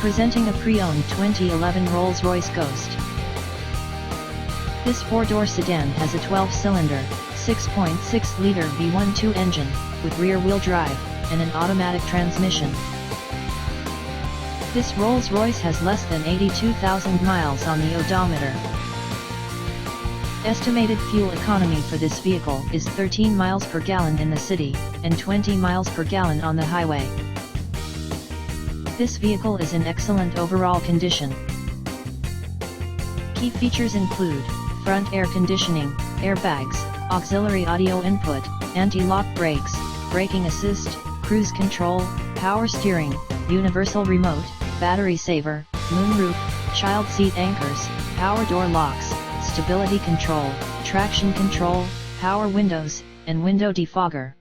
Presenting a pre-owned 2011 Rolls-Royce Ghost. This 4-door sedan has a 12-cylinder, 6.6-liter V12 engine, with rear-wheel drive, and an automatic transmission. This Rolls-Royce has less than 82,000 miles on the odometer. Estimated fuel economy for this vehicle is 13 miles per gallon in the city, and 20 miles per gallon on the highway. This vehicle is in excellent overall condition. Key features include front air conditioning, airbags, auxiliary audio input, anti-lock brakes, braking assist, cruise control, power steering, universal remote, battery saver, moonroof, child seat anchors, power door locks, stability control, traction control, power windows, and window defogger.